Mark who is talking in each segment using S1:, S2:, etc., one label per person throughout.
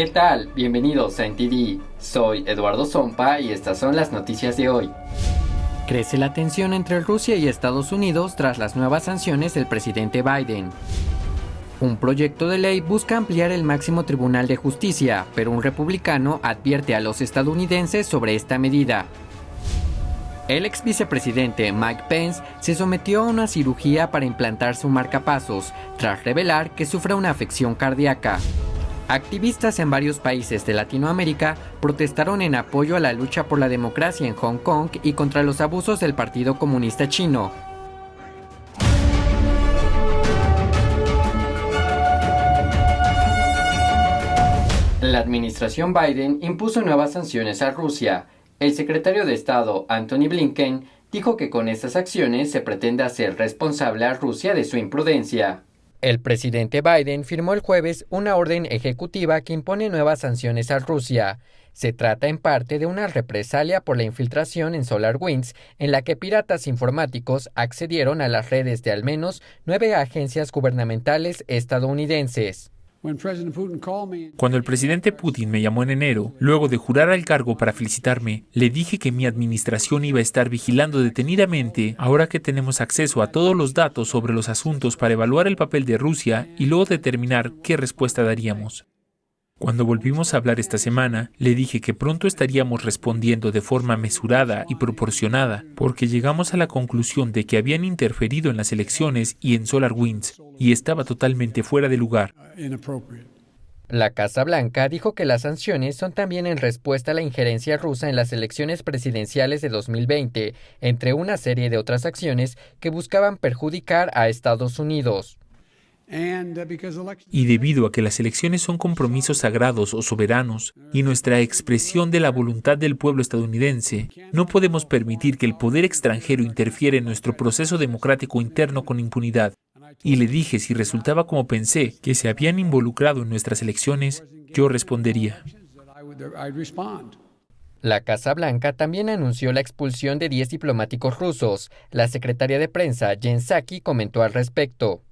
S1: ¿Qué tal? Bienvenidos a NTD. Soy Eduardo Zompa y estas son las noticias de hoy. Crece la tensión entre Rusia y Estados Unidos tras las nuevas sanciones del presidente Biden. Un proyecto de ley busca ampliar el máximo tribunal de justicia, pero un republicano advierte a los estadounidenses sobre esta medida. El ex vicepresidente Mike Pence se sometió a una cirugía para implantar su marcapasos, tras revelar que sufre una afección cardíaca. Activistas en varios países de Latinoamérica protestaron en apoyo a la lucha por la democracia en Hong Kong y contra los abusos del Partido Comunista Chino. La administración Biden impuso nuevas sanciones a Rusia. El secretario de Estado, Antony Blinken, dijo que con estas acciones se pretende hacer responsable a Rusia de su imprudencia. El presidente Biden firmó el jueves una orden ejecutiva que impone nuevas sanciones a Rusia. Se trata en parte de una represalia por la infiltración en SolarWinds, en la que piratas informáticos accedieron a las redes de al menos 9 agencias gubernamentales estadounidenses.
S2: Cuando el presidente Putin me llamó en enero, luego de jurar al cargo para felicitarme, le dije que mi administración iba a estar vigilando detenidamente ahora que tenemos acceso a todos los datos sobre los asuntos para evaluar el papel de Rusia y luego determinar qué respuesta daríamos. Cuando volvimos a hablar esta semana, le dije que pronto estaríamos respondiendo de forma mesurada y proporcionada, porque llegamos a la conclusión de que habían interferido en las elecciones y en SolarWinds, y estaba totalmente fuera de lugar.
S1: La Casa Blanca dijo que las sanciones son también en respuesta a la injerencia rusa en las elecciones presidenciales de 2020, entre una serie de otras acciones que buscaban perjudicar a Estados Unidos.
S2: Y debido a que las elecciones son compromisos sagrados o soberanos y nuestra expresión de la voluntad del pueblo estadounidense, no podemos permitir que el poder extranjero interfiera en nuestro proceso democrático interno con impunidad. Y le dije si resultaba como pensé, que se habían involucrado en nuestras elecciones, yo respondería.
S1: La Casa Blanca también anunció la expulsión de 10 diplomáticos rusos. La secretaria de prensa, Jen Psaki, comentó al respecto.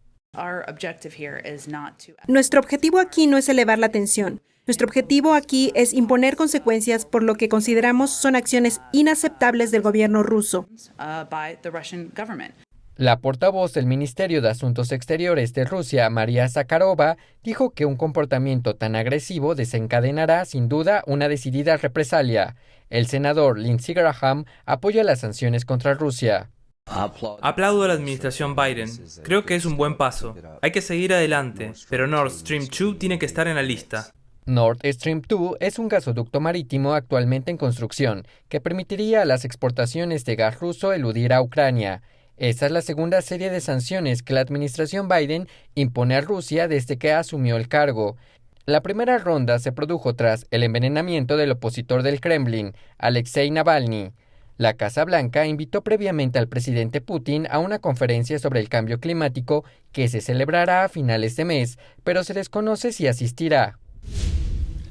S3: Nuestro objetivo aquí no es elevar la tensión. Nuestro objetivo aquí es imponer consecuencias por lo que consideramos son acciones inaceptables del gobierno ruso.
S1: La portavoz del Ministerio de Asuntos Exteriores de Rusia, María Zakharova, dijo que un comportamiento tan agresivo desencadenará sin duda una decidida represalia. El senador Lindsey Graham apoya las sanciones contra Rusia.
S4: Aplaudo a la administración Biden. Creo que es un buen paso. Hay que seguir adelante, pero Nord Stream 2 tiene que estar en la lista.
S1: Nord Stream 2 es un gasoducto marítimo actualmente en construcción que permitiría a las exportaciones de gas ruso eludir a Ucrania. Esta es la segunda serie de sanciones que la administración Biden impone a Rusia desde que asumió el cargo. La primera ronda se produjo tras el envenenamiento del opositor del Kremlin, Alexei Navalny. La Casa Blanca invitó previamente al presidente Putin a una conferencia sobre el cambio climático que se celebrará a finales de mes, pero se desconoce si asistirá.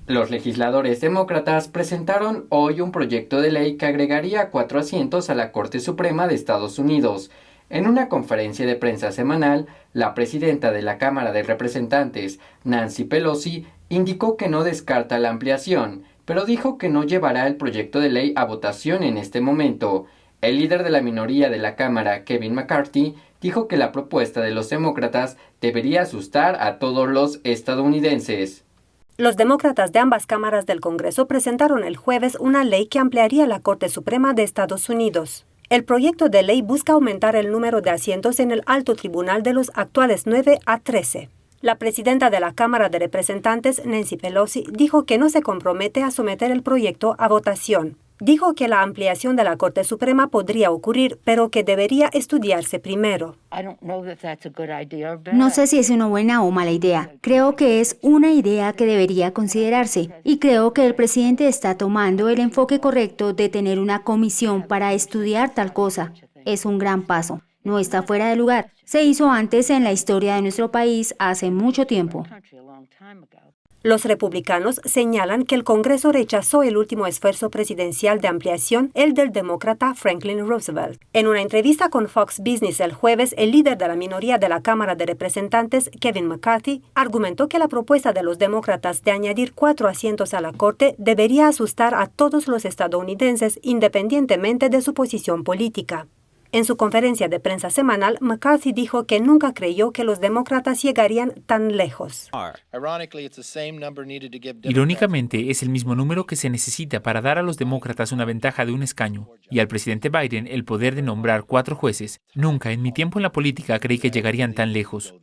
S1: Los legisladores demócratas presentaron hoy un proyecto de ley que agregaría 4 asientos a la Corte Suprema de Estados Unidos. En una conferencia de prensa semanal, la presidenta de la Cámara de Representantes, Nancy Pelosi, indicó que no descarta la ampliación, pero dijo que no llevará el proyecto de ley a votación en este momento. El líder de la minoría de la Cámara, Kevin McCarthy, dijo que la propuesta de los demócratas debería asustar a todos los estadounidenses.
S5: Los demócratas de ambas cámaras del Congreso presentaron el jueves una ley que ampliaría la Corte Suprema de Estados Unidos. El proyecto de ley busca aumentar el número de asientos en el alto tribunal de los actuales 9 a 13. La presidenta de la Cámara de Representantes, Nancy Pelosi, dijo que no se compromete a someter el proyecto a votación. Dijo que la ampliación de la Corte Suprema podría ocurrir, pero que debería estudiarse primero.
S6: No sé si es una buena o mala idea. Creo que es una idea que debería considerarse. Y creo que el presidente está tomando el enfoque correcto de tener una comisión para estudiar tal cosa. Es un gran paso. No está fuera de lugar. Se hizo antes en la historia de nuestro país hace mucho tiempo.
S5: Los republicanos señalan que el Congreso rechazó el último esfuerzo presidencial de ampliación, el del demócrata Franklin Roosevelt. En una entrevista con Fox Business el jueves, el líder de la minoría de la Cámara de Representantes, Kevin McCarthy, argumentó que la propuesta de los demócratas de añadir 4 asientos a la Corte debería asustar a todos los estadounidenses independientemente de su posición política. En su conferencia de prensa semanal, McCarthy dijo que nunca creyó que los demócratas llegarían tan lejos.
S2: Irónicamente, es el mismo número que se necesita para dar a los demócratas una ventaja de un escaño y al presidente Biden el poder de nombrar 4 jueces. Nunca en mi tiempo en la política creí que llegarían tan lejos.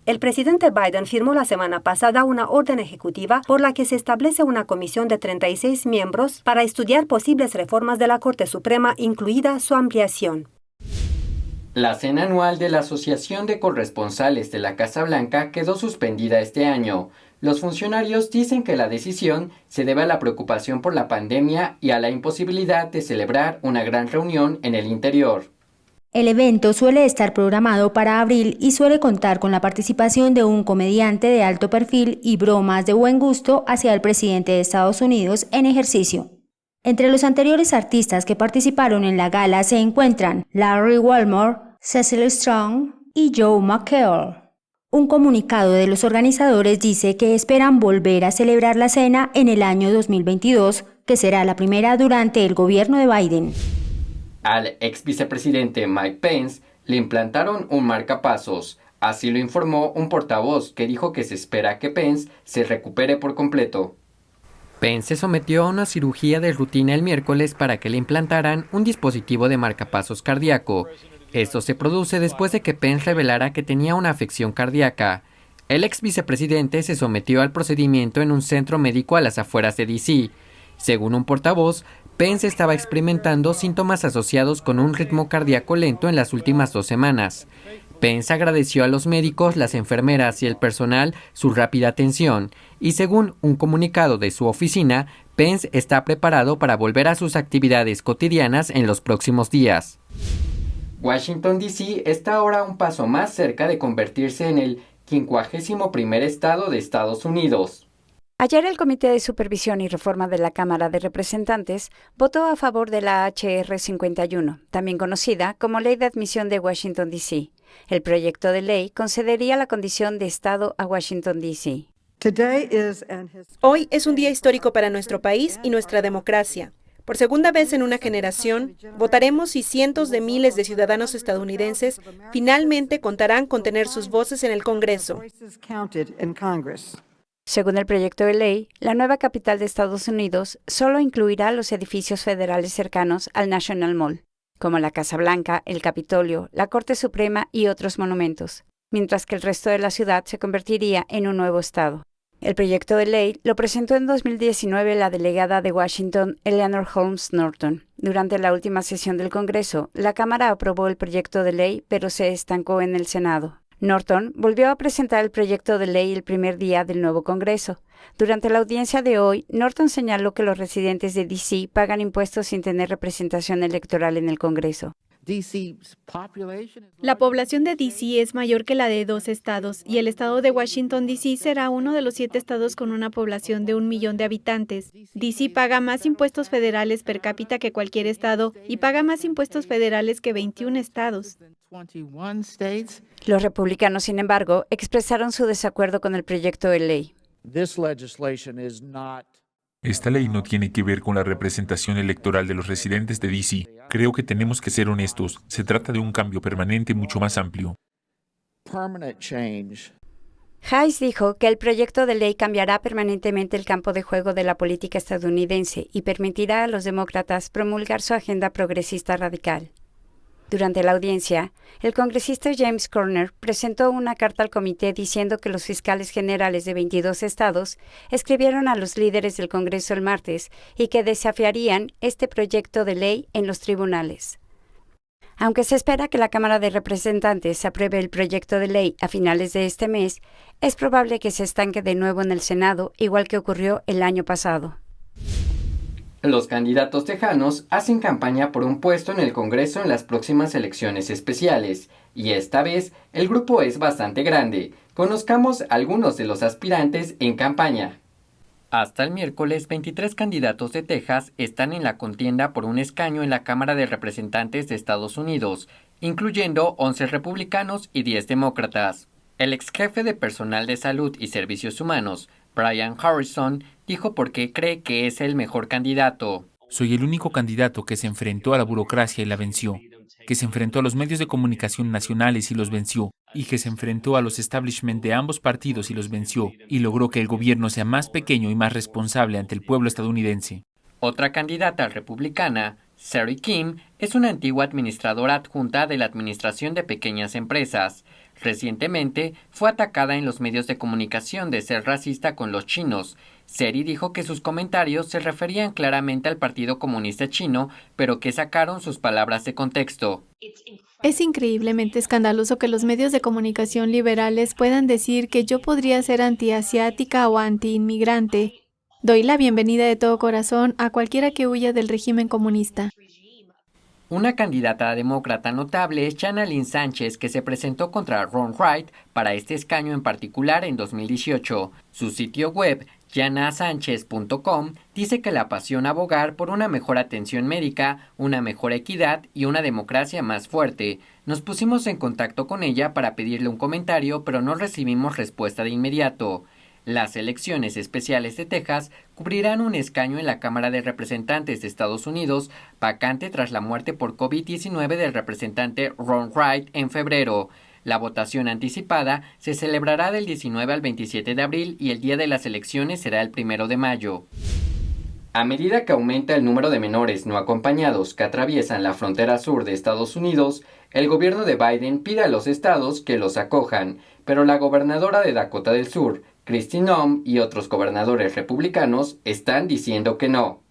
S5: El presidente Biden firmó la semana pasada una orden ejecutiva por la que se establece una comisión de 36 miembros para estudiar posibles reformas de la Corte Suprema, incluida su ampliación.
S1: La cena anual de la Asociación de Corresponsales de la Casa Blanca quedó suspendida este año. Los funcionarios dicen que la decisión se debe a la preocupación por la pandemia y a la imposibilidad de celebrar una gran reunión en el interior.
S6: El evento suele estar programado para abril y suele contar con la participación de un comediante de alto perfil y bromas de buen gusto hacia el presidente de Estados Unidos en ejercicio. Entre los anteriores artistas que participaron en la gala se encuentran Larry Wilmore, Cecily Strong y Joe McHale. Un comunicado de los organizadores dice que esperan volver a celebrar la cena en el año 2022, que será la primera durante el gobierno de Biden.
S1: Al ex vicepresidente Mike Pence le implantaron un marcapasos. Así lo informó un portavoz que dijo que se espera que Pence se recupere por completo. Pence se sometió a una cirugía de rutina el miércoles para que le implantaran un dispositivo de marcapasos cardíaco. Esto se produce después de que Pence revelara que tenía una afección cardíaca. El ex vicepresidente se sometió al procedimiento en un centro médico a las afueras de D.C. Según un portavoz, Pence estaba experimentando síntomas asociados con un ritmo cardíaco lento en las últimas 2 semanas. Pence agradeció a los médicos, las enfermeras y el personal su rápida atención, y según un comunicado de su oficina, Pence está preparado para volver a sus actividades cotidianas en los próximos días. Washington, D.C. está ahora un paso más cerca de convertirse en el 51º estado de Estados Unidos.
S7: Ayer el Comité de Supervisión y Reforma de la Cámara de Representantes votó a favor de la H.R. 51, también conocida como Ley de Admisión de Washington, D.C. El proyecto de ley concedería la condición de Estado a Washington, D.C.
S3: Hoy es un día histórico para nuestro país y nuestra democracia. Por segunda vez en una generación, votaremos y cientos de miles de ciudadanos estadounidenses finalmente contarán con tener sus voces en el Congreso.
S7: Según el proyecto de ley, la nueva capital de Estados Unidos solo incluirá los edificios federales cercanos al National Mall, como la Casa Blanca, el Capitolio, la Corte Suprema y otros monumentos, mientras que el resto de la ciudad se convertiría en un nuevo estado. El proyecto de ley lo presentó en 2019 la delegada de Washington, Eleanor Holmes Norton. Durante la última sesión del Congreso, la Cámara aprobó el proyecto de ley, pero se estancó en el Senado. Norton volvió a presentar el proyecto de ley el primer día del nuevo Congreso. Durante la audiencia de hoy, Norton señaló que los residentes de D.C. pagan impuestos sin tener representación electoral en el Congreso.
S8: La población de D.C. es mayor que la de 2 estados y el estado de Washington, D.C. será uno de los 7 estados con una población de 1 millón de habitantes. D.C. paga más impuestos federales per cápita que cualquier estado y paga más impuestos federales que 21 estados.
S7: Los republicanos, sin embargo, expresaron su desacuerdo con el proyecto de ley.
S2: Esta ley no tiene que ver con la representación electoral de los residentes de D.C. Creo que tenemos que ser honestos. Se trata de un cambio permanente mucho más amplio.
S7: Hayes dijo que el proyecto de ley cambiará permanentemente el campo de juego de la política estadounidense y permitirá a los demócratas promulgar su agenda progresista radical. Durante la audiencia, el congresista James Corner presentó una carta al comité diciendo que los fiscales generales de 22 estados escribieron a los líderes del Congreso el martes y que desafiarían este proyecto de ley en los tribunales. Aunque se espera que la Cámara de Representantes apruebe el proyecto de ley a finales de este mes, es probable que se estanque de nuevo en el Senado, igual que ocurrió el año pasado.
S1: Los candidatos tejanos hacen campaña por un puesto en el Congreso en las próximas elecciones especiales, y esta vez el grupo es bastante grande. Conozcamos algunos de los aspirantes en campaña. Hasta el miércoles, 23 candidatos de Texas están en la contienda por un escaño en la Cámara de Representantes de Estados Unidos, incluyendo 11 republicanos y 10 demócratas. El ex jefe de personal de salud y servicios humanos, Brian Harrison, dijo por qué cree que es el mejor candidato.
S2: Soy el único candidato que se enfrentó a la burocracia y la venció, que se enfrentó a los medios de comunicación nacionales y los venció, y que se enfrentó a los establishment de ambos partidos y los venció, y logró que el gobierno sea más pequeño y más responsable ante el pueblo estadounidense.
S1: Otra candidata republicana, Sari Kim, es una antigua administradora adjunta de la Administración de Pequeñas Empresas. Recientemente fue atacada en los medios de comunicación de ser racista con los chinos. Seri dijo que sus comentarios se referían claramente al Partido Comunista Chino, pero que sacaron sus palabras de contexto.
S8: Es increíblemente escandaloso que los medios de comunicación liberales puedan decir que yo podría ser antiasiática o antiinmigrante. Doy la bienvenida de todo corazón a cualquiera que huya del régimen comunista.
S1: Una candidata demócrata notable es Jana Lynn Sánchez, que se presentó contra Ron Wright para este escaño en particular en 2018. Su sitio web, janasanchez.com, dice que le apasiona abogar por una mejor atención médica, una mejor equidad y una democracia más fuerte. Nos pusimos en contacto con ella para pedirle un comentario, pero no recibimos respuesta de inmediato. Las elecciones especiales de Texas cubrirán un escaño en la Cámara de Representantes de Estados Unidos, vacante tras la muerte por COVID-19 del representante Ron Wright en febrero. La votación anticipada se celebrará del 19 al 27 de abril y el día de las elecciones será el 1 de mayo. A medida que aumenta el número de menores no acompañados que atraviesan la frontera sur de Estados Unidos, el gobierno de Biden pide a los estados que los acojan, pero la gobernadora de Dakota del Sur, Kristi Noem, y otros gobernadores republicanos están diciendo que no.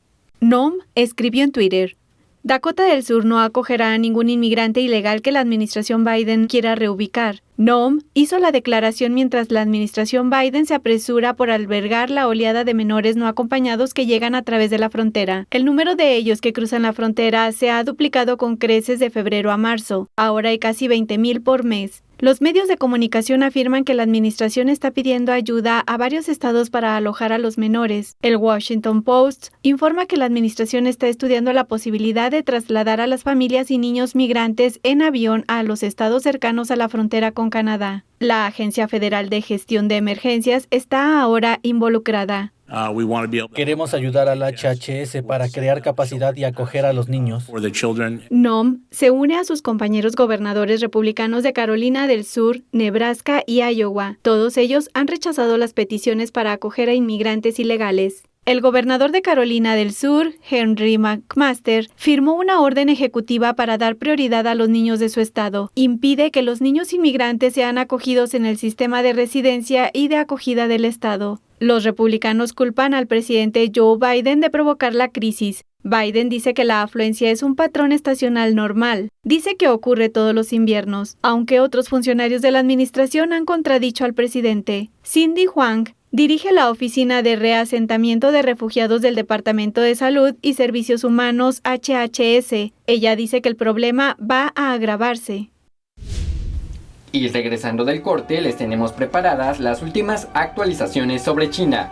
S8: Noem escribió en Twitter: Dakota del Sur no acogerá a ningún inmigrante ilegal que la administración Biden quiera reubicar. Noem hizo la declaración mientras la administración Biden se apresura por albergar la oleada de menores no acompañados que llegan a través de la frontera. El número de ellos que cruzan la frontera se ha duplicado con creces de febrero a marzo. Ahora hay casi 20,000 por mes. Los medios de comunicación afirman que la administración está pidiendo ayuda a varios estados para alojar a los menores. El Washington Post informa que la administración está estudiando la posibilidad de trasladar a las familias y niños migrantes en avión a los estados cercanos a la frontera con Canadá. La Agencia Federal de Gestión de Emergencias está ahora involucrada.
S9: Queremos ayudar al HHS para crear capacidad y acoger a los niños.
S8: Noem se une a sus compañeros gobernadores republicanos de Carolina del Sur, Nebraska y Iowa. Todos ellos han rechazado las peticiones para acoger a inmigrantes ilegales. El gobernador de Carolina del Sur, Henry McMaster, firmó una orden ejecutiva para dar prioridad a los niños de su estado. Impide que los niños inmigrantes sean acogidos en el sistema de residencia y de acogida del estado. Los republicanos culpan al presidente Joe Biden de provocar la crisis. Biden dice que la afluencia es un patrón estacional normal. Dice que ocurre todos los inviernos, aunque otros funcionarios de la administración han contradicho al presidente. Cindy Huang dirige la Oficina de Reasentamiento de Refugiados del Departamento de Salud y Servicios Humanos HHS. Ella dice que el problema va a agravarse.
S1: Y regresando del corte, les tenemos preparadas las últimas actualizaciones sobre China.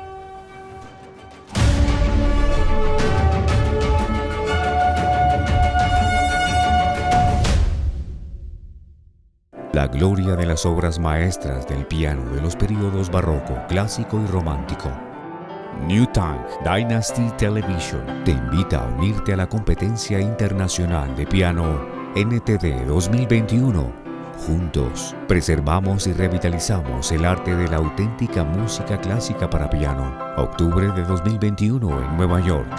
S10: La gloria de las obras maestras del piano de los períodos barroco, clásico y romántico. New Tang Dynasty Television te invita a unirte a la competencia internacional de piano NTD 2021. Juntos, preservamos y revitalizamos el arte de la auténtica música clásica para piano. Octubre de 2021 en Nueva York.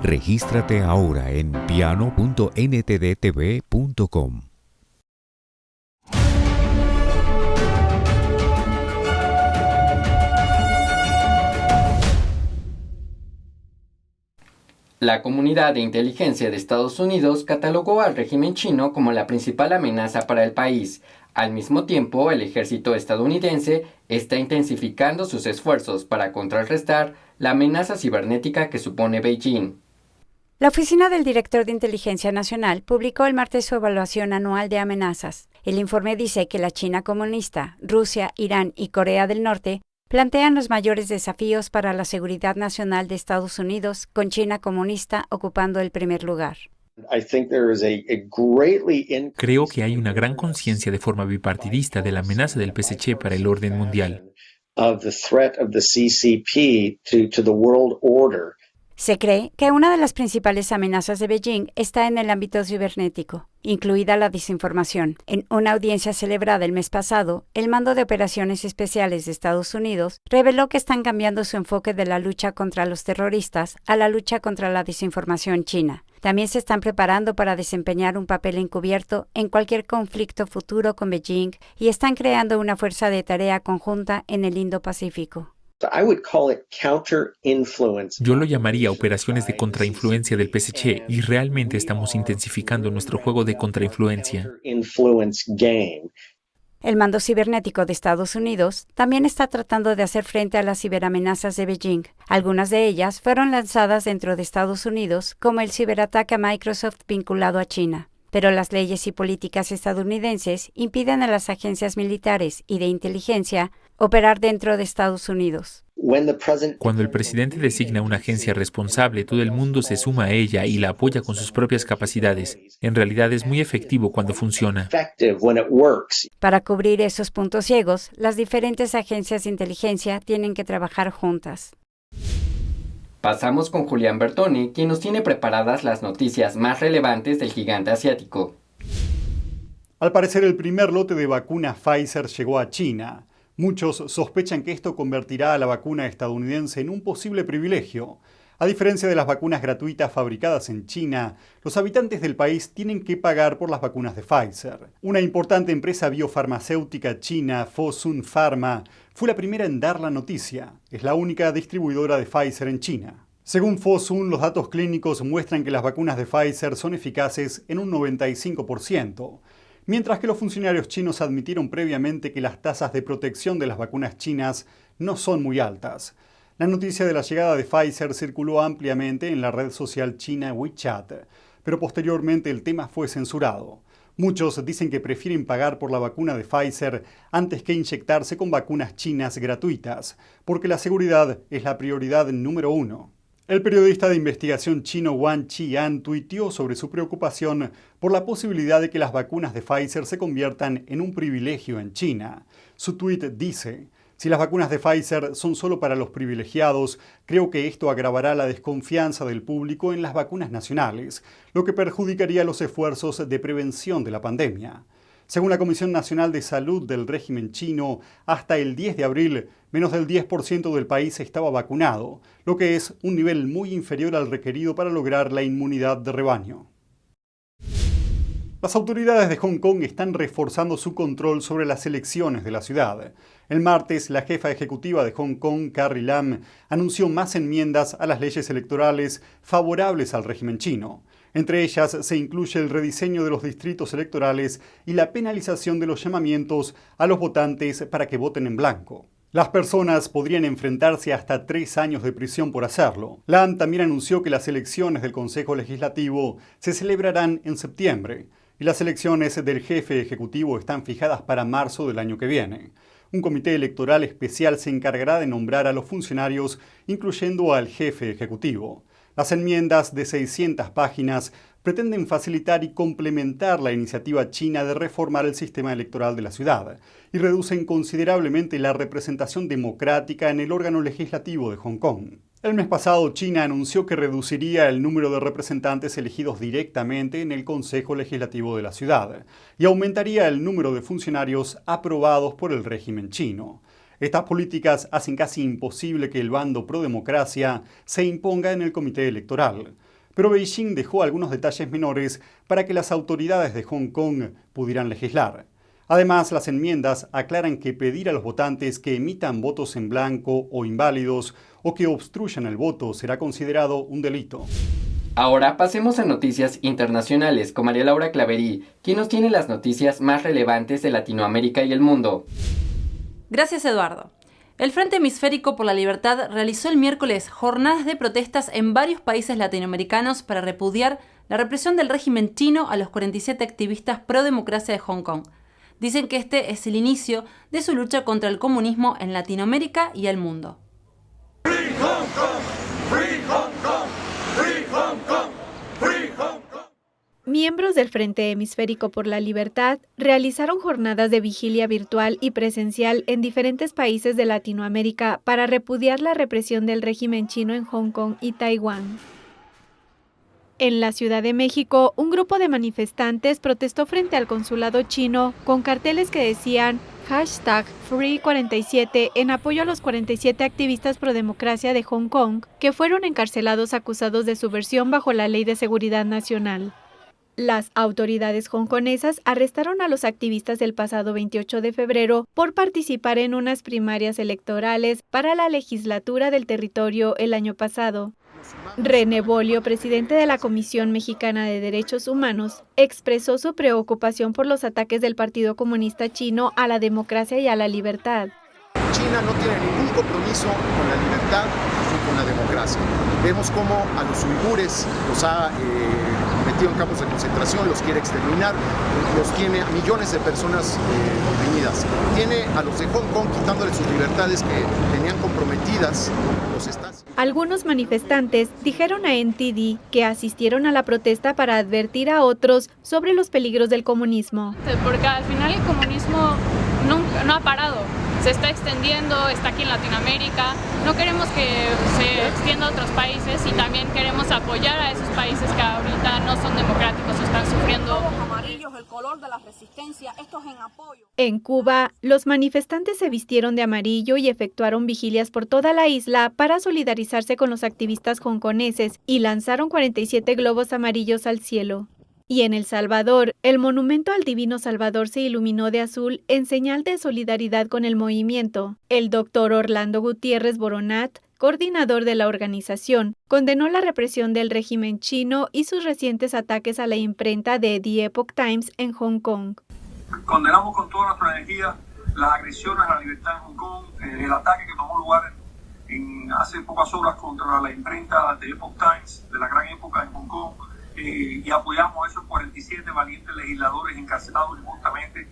S10: Regístrate ahora en piano.ntdtv.com.
S1: La comunidad de inteligencia de Estados Unidos catalogó al régimen chino como la principal amenaza para el país. Al mismo tiempo, el ejército estadounidense está intensificando sus esfuerzos para contrarrestar la amenaza cibernética que supone Beijing.
S7: La Oficina del Director de Inteligencia Nacional publicó el martes su evaluación anual de amenazas. El informe dice que la China comunista, Rusia, Irán y Corea del Norte plantean los mayores desafíos para la seguridad nacional de Estados Unidos, con China comunista ocupando el primer lugar.
S2: Creo que hay una gran conciencia de forma bipartidista de la amenaza del PSC para el orden mundial.
S7: Se cree que una de las principales amenazas de Beijing está en el ámbito cibernético, incluida la desinformación. En una audiencia celebrada el mes pasado, el Mando de Operaciones Especiales de Estados Unidos reveló que están cambiando su enfoque de la lucha contra los terroristas a la lucha contra la desinformación china. También se están preparando para desempeñar un papel encubierto en cualquier conflicto futuro con Beijing y están creando una fuerza de tarea conjunta en el Indo-Pacífico.
S2: Yo lo llamaría operaciones de contrainfluencia del PSC y realmente estamos intensificando nuestro juego de contrainfluencia.
S7: El Mando Cibernético de Estados Unidos también está tratando de hacer frente a las ciberamenazas de Beijing. Algunas de ellas fueron lanzadas dentro de Estados Unidos, como el ciberataque a Microsoft vinculado a China. Pero las leyes y políticas estadounidenses impiden a las agencias militares y de inteligencia operar dentro de Estados Unidos.
S2: Cuando el presidente designa una agencia responsable, todo el mundo se suma a ella y la apoya con sus propias capacidades. En realidad es muy efectivo cuando funciona.
S7: Para cubrir esos puntos ciegos, las diferentes agencias de inteligencia tienen que trabajar juntas.
S1: Pasamos con Julián Bertoni, quien nos tiene preparadas las noticias más relevantes del gigante asiático.
S11: Al parecer, el primer lote de vacuna Pfizer llegó a China. Muchos sospechan que esto convertirá a la vacuna estadounidense en un posible privilegio. A diferencia de las vacunas gratuitas fabricadas en China, los habitantes del país tienen que pagar por las vacunas de Pfizer. Una importante empresa biofarmacéutica china, Fosun Pharma, fue la primera en dar la noticia. Es la única distribuidora de Pfizer en China. Según Fosun, los datos clínicos muestran que las vacunas de Pfizer son eficaces en un 95%. Mientras que los funcionarios chinos admitieron previamente que las tasas de protección de las vacunas chinas no son muy altas. La noticia de la llegada de Pfizer circuló ampliamente en la red social china WeChat, pero posteriormente el tema fue censurado. Muchos dicen que prefieren pagar por la vacuna de Pfizer antes que inyectarse con vacunas chinas gratuitas, porque la seguridad es la prioridad número 1. El periodista de investigación chino Wang Qian tuiteó sobre su preocupación por la posibilidad de que las vacunas de Pfizer se conviertan en un privilegio en China. Su tuit dice: "Si las vacunas de Pfizer son solo para los privilegiados, creo que esto agravará la desconfianza del público en las vacunas nacionales, lo que perjudicaría los esfuerzos de prevención de la pandemia". Según la Comisión Nacional de Salud del régimen chino, hasta el 10 de abril, menos del 10% del país estaba vacunado, lo que es un nivel muy inferior al requerido para lograr la inmunidad de rebaño. Las autoridades de Hong Kong están reforzando su control sobre las elecciones de la ciudad. El martes, la jefa ejecutiva de Hong Kong, Carrie Lam, anunció más enmiendas a las leyes electorales favorables al régimen chino. Entre ellas se incluye el rediseño de los distritos electorales y la penalización de los llamamientos a los votantes para que voten en blanco. Las personas podrían enfrentarse a hasta 3 años de prisión por hacerlo. Lam también anunció que las elecciones del Consejo Legislativo se celebrarán en septiembre y las elecciones del jefe ejecutivo están fijadas para marzo del año que viene. Un comité electoral especial se encargará de nombrar a los funcionarios, incluyendo al jefe ejecutivo. Las enmiendas de 600 páginas pretenden facilitar y complementar la iniciativa china de reformar el sistema electoral de la ciudad y reducen considerablemente la representación democrática en el órgano legislativo de Hong Kong. El mes pasado, China anunció que reduciría el número de representantes elegidos directamente en el Consejo Legislativo de la ciudad y aumentaría el número de funcionarios aprobados por el régimen chino. Estas políticas hacen casi imposible que el bando pro-democracia se imponga en el comité electoral. Pero Beijing dejó algunos detalles menores para que las autoridades de Hong Kong pudieran legislar. Además, las enmiendas aclaran que pedir a los votantes que emitan votos en blanco o inválidos o que obstruyan el voto será considerado un delito.
S1: Ahora pasemos a noticias internacionales con María Laura Claverí, quien nos tiene las noticias más relevantes de Latinoamérica y el mundo.
S12: Gracias, Eduardo. El Frente Hemisférico por la Libertad realizó el miércoles jornadas de protestas en varios países latinoamericanos para repudiar la represión del régimen chino a los 47 activistas pro democracia de Hong Kong. Dicen que este es el inicio de su lucha contra el comunismo en Latinoamérica y el mundo.
S13: Free Hong Kong, Free Hong Kong, Free Hong Kong, Free Hong Kong.
S8: Miembros del Frente Hemisférico por la Libertad realizaron jornadas de vigilia virtual y presencial en diferentes países de Latinoamérica para repudiar la represión del régimen chino en Hong Kong y Taiwán. En la Ciudad de México, un grupo de manifestantes protestó frente al consulado chino con carteles que decían #Free47 en apoyo a los 47 activistas pro democracia de Hong Kong que fueron encarcelados acusados de subversión bajo la Ley de Seguridad Nacional. Las autoridades hongkonesas arrestaron a los activistas el pasado 28 de febrero por participar en unas primarias electorales para la legislatura del territorio el año pasado. René Bolio, presidente de la Comisión Mexicana de Derechos Humanos, expresó su preocupación por los ataques del Partido Comunista Chino a la democracia y a la libertad.
S14: China no tiene ningún compromiso con la libertad ni con la democracia. Vemos cómo a los uigures los ha metido en campos de concentración, los quiere exterminar, los tiene a millones de personas oprimidas. Tiene a los de Hong Kong quitándoles sus libertades que tenían comprometidas, los está.
S8: Algunos manifestantes dijeron a NTD que asistieron a la protesta para advertir a otros sobre los peligros del comunismo.
S15: Porque al final el comunismo no ha parado. Se está extendiendo, está aquí en Latinoamérica. No queremos que se extienda a otros países y también queremos apoyar a esos países que ahorita no son democráticos o están sufriendo.
S16: El color de la resistencia, esto es en apoyo.
S8: En Cuba, los manifestantes se vistieron de amarillo y efectuaron vigilias por toda la isla para solidarizarse con los activistas hongkoneses y lanzaron 47 globos amarillos al cielo. Y en El Salvador, el monumento al Divino Salvador se iluminó de azul en señal de solidaridad con el movimiento. El doctor Orlando Gutiérrez Boronat, coordinador de la organización, condenó la represión del régimen chino y sus recientes ataques a la imprenta de The Epoch Times en Hong Kong.
S17: Condenamos con toda nuestra energía las agresiones a la libertad en Hong Kong, el ataque que tomó lugar hace pocas horas contra la imprenta de Epoch Times, de la gran época en Hong Kong, y apoyamos a esos 47 valientes legisladores encarcelados injustamente.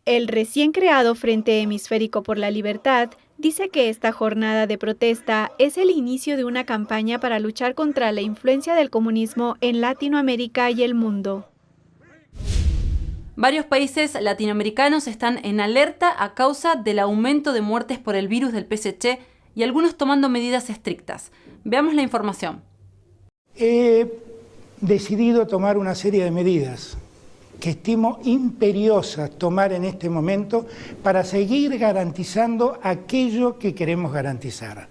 S8: El recién creado Frente Hemisférico por la Libertad dice que esta jornada de protesta es el inicio de una campaña para luchar contra la influencia del comunismo en Latinoamérica y el mundo.
S12: Varios países latinoamericanos están en alerta a causa del aumento de muertes por el virus del PSC y algunos tomando medidas estrictas. Veamos la información.
S18: He decidido tomar una serie de medidas que estimo imperiosas tomar en este momento para seguir garantizando aquello que queremos garantizar.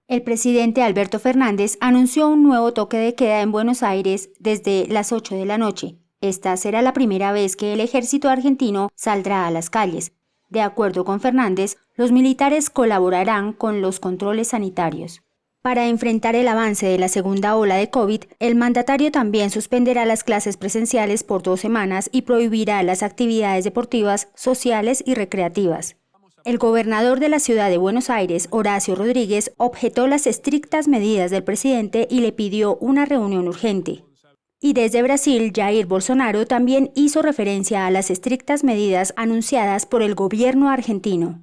S6: El presidente Alberto Fernández anunció un nuevo toque de queda en Buenos Aires desde las 8 de la noche. Esta será la primera vez que el ejército argentino saldrá a las calles. De acuerdo con Fernández, los militares colaborarán con los controles sanitarios. Para enfrentar el avance de la segunda ola de COVID, el mandatario también suspenderá las clases presenciales por 2 semanas y prohibirá las actividades deportivas, sociales y recreativas. El gobernador de la ciudad de Buenos Aires, Horacio Rodríguez, objetó las estrictas medidas del presidente y le pidió una reunión urgente. Y desde Brasil, Jair Bolsonaro también hizo referencia a las estrictas medidas anunciadas por el gobierno argentino.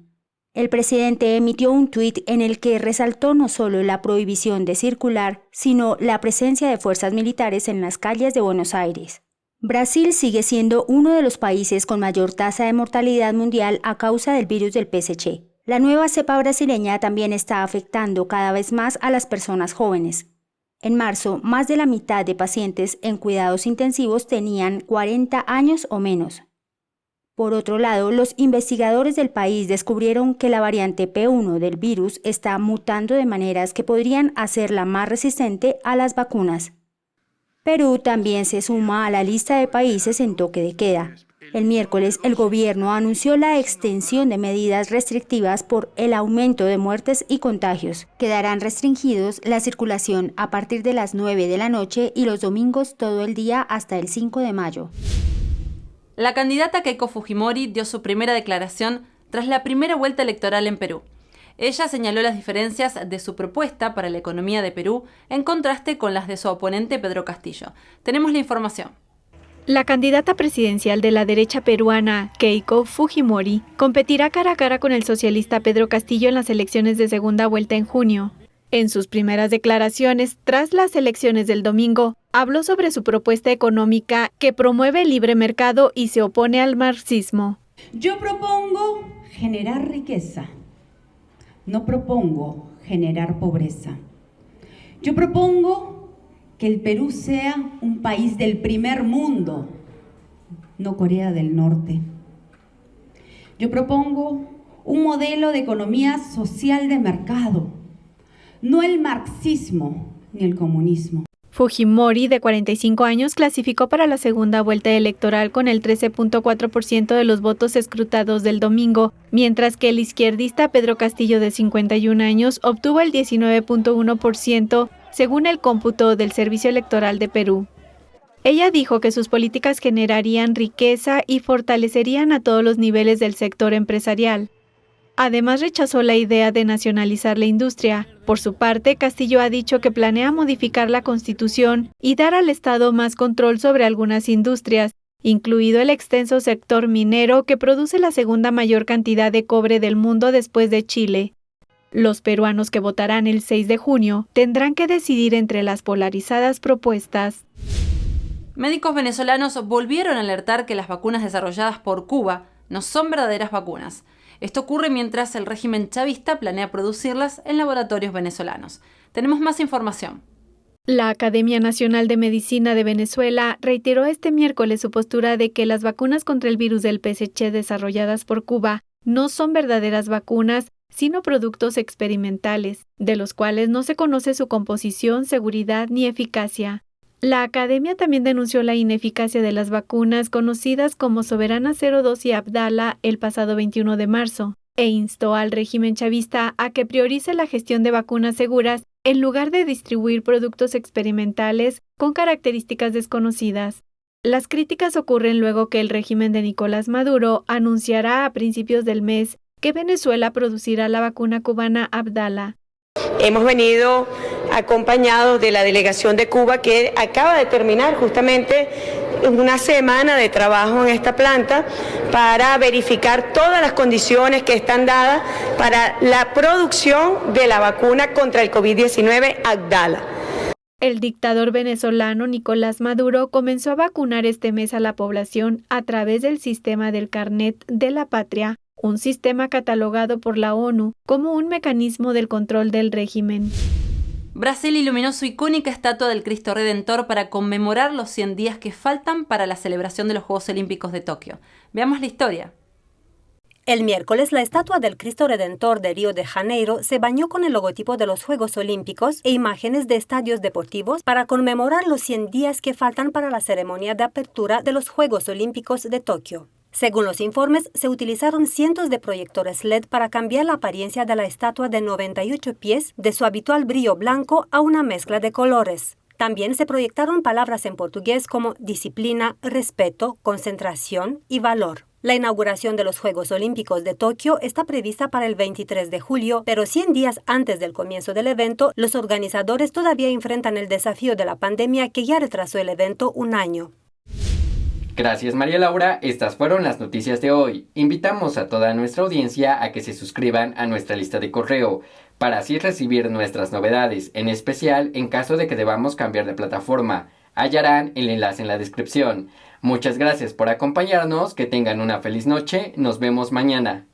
S6: El presidente emitió un tuit en el que resaltó no solo la prohibición de circular, sino la presencia de fuerzas militares en las calles de Buenos Aires. Brasil sigue siendo uno de los países con mayor tasa de mortalidad mundial a causa del virus del PSC. La nueva cepa brasileña también está afectando cada vez más a las personas jóvenes. En marzo, más de la mitad de pacientes en cuidados intensivos tenían 40 años o menos. Por otro lado, los investigadores del país descubrieron que la variante P1 del virus está mutando de maneras que podrían hacerla más resistente a las vacunas. Perú también se suma a la lista de países en toque de queda. El miércoles, el gobierno anunció la extensión de medidas restrictivas por el aumento de muertes y contagios. Quedarán restringidos la circulación a partir de las 9 de la noche y los domingos todo el día hasta el 5 de mayo.
S12: La candidata Keiko Fujimori dio su primera declaración tras la primera vuelta electoral en Perú. Ella señaló las diferencias de su propuesta para la economía de Perú en contraste con las de su oponente Pedro Castillo. Tenemos la información.
S8: La candidata presidencial de la derecha peruana, Keiko Fujimori, competirá cara a cara con el socialista Pedro Castillo en las elecciones de segunda vuelta en junio. En sus primeras declaraciones, tras las elecciones del domingo, habló sobre su propuesta económica que promueve el libre mercado y se opone al marxismo.
S19: Yo propongo generar riqueza, no propongo generar pobreza. Yo propongo que el Perú sea un país del primer mundo, no Corea del Norte. Yo propongo un modelo de economía social de mercado, no el marxismo ni el comunismo.
S8: Fujimori, de 45 años, clasificó para la segunda vuelta electoral con el 13.4% de los votos escrutados del domingo, mientras que el izquierdista Pedro Castillo, de 51 años, obtuvo el 19.1%, según el cómputo del Servicio Electoral de Perú. Ella dijo que sus políticas generarían riqueza y fortalecerían a todos los niveles del sector empresarial. Además, rechazó la idea de nacionalizar la industria. Por su parte, Castillo ha dicho que planea modificar la Constitución y dar al Estado más control sobre algunas industrias, incluido el extenso sector minero que produce la segunda mayor cantidad de cobre del mundo después de Chile. Los peruanos que votarán el 6 de junio tendrán que decidir entre las polarizadas propuestas.
S12: Médicos venezolanos volvieron a alertar que las vacunas desarrolladas por Cuba no son verdaderas vacunas. Esto ocurre mientras el régimen chavista planea producirlas en laboratorios venezolanos. Tenemos más información.
S8: La Academia Nacional de Medicina de Venezuela reiteró este miércoles su postura de que las vacunas contra el virus del PSC desarrolladas por Cuba no son verdaderas vacunas, sino productos experimentales, de los cuales no se conoce su composición, seguridad ni eficacia. La academia también denunció la ineficacia de las vacunas conocidas como Soberana 02 y Abdala el pasado 21 de marzo, e instó al régimen chavista a que priorice la gestión de vacunas seguras en lugar de distribuir productos experimentales con características desconocidas. Las críticas ocurren luego que el régimen de Nicolás Maduro anunciará a principios del mes que Venezuela producirá la vacuna cubana Abdala.
S20: Hemos venido acompañados de la delegación de Cuba que acaba de terminar justamente una semana de trabajo en esta planta para verificar todas las condiciones que están dadas para la producción de la vacuna contra el COVID-19 Abdala.
S8: El dictador venezolano Nicolás Maduro comenzó a vacunar este mes a la población a través del sistema del Carnet de la Patria, un sistema catalogado por la ONU como un mecanismo del control del régimen.
S12: Brasil iluminó su icónica estatua del Cristo Redentor para conmemorar los 100 días que faltan para la celebración de los Juegos Olímpicos de Tokio. Veamos la historia.
S5: El miércoles, la estatua del Cristo Redentor de Río de Janeiro se bañó con el logotipo de los Juegos Olímpicos e imágenes de estadios deportivos para conmemorar los 100 días que faltan para la ceremonia de apertura de los Juegos Olímpicos de Tokio. Según los informes, se utilizaron cientos de proyectores LED para cambiar la apariencia de la estatua de 98 pies de su habitual brillo blanco a una mezcla de colores. También se proyectaron palabras en portugués como disciplina, respeto, concentración y valor. La inauguración de los Juegos Olímpicos de Tokio está prevista para el 23 de julio, pero 100 días antes del comienzo del evento, los organizadores todavía enfrentan el desafío de la pandemia que ya retrasó el evento un año.
S1: Gracias María Laura, estas fueron las noticias de hoy. Invitamos a toda nuestra audiencia a que se suscriban a nuestra lista de correo, para así recibir nuestras novedades, en especial en caso de que debamos cambiar de plataforma. Hallarán el enlace en la descripción. Muchas gracias por acompañarnos, que tengan una feliz noche, nos vemos mañana.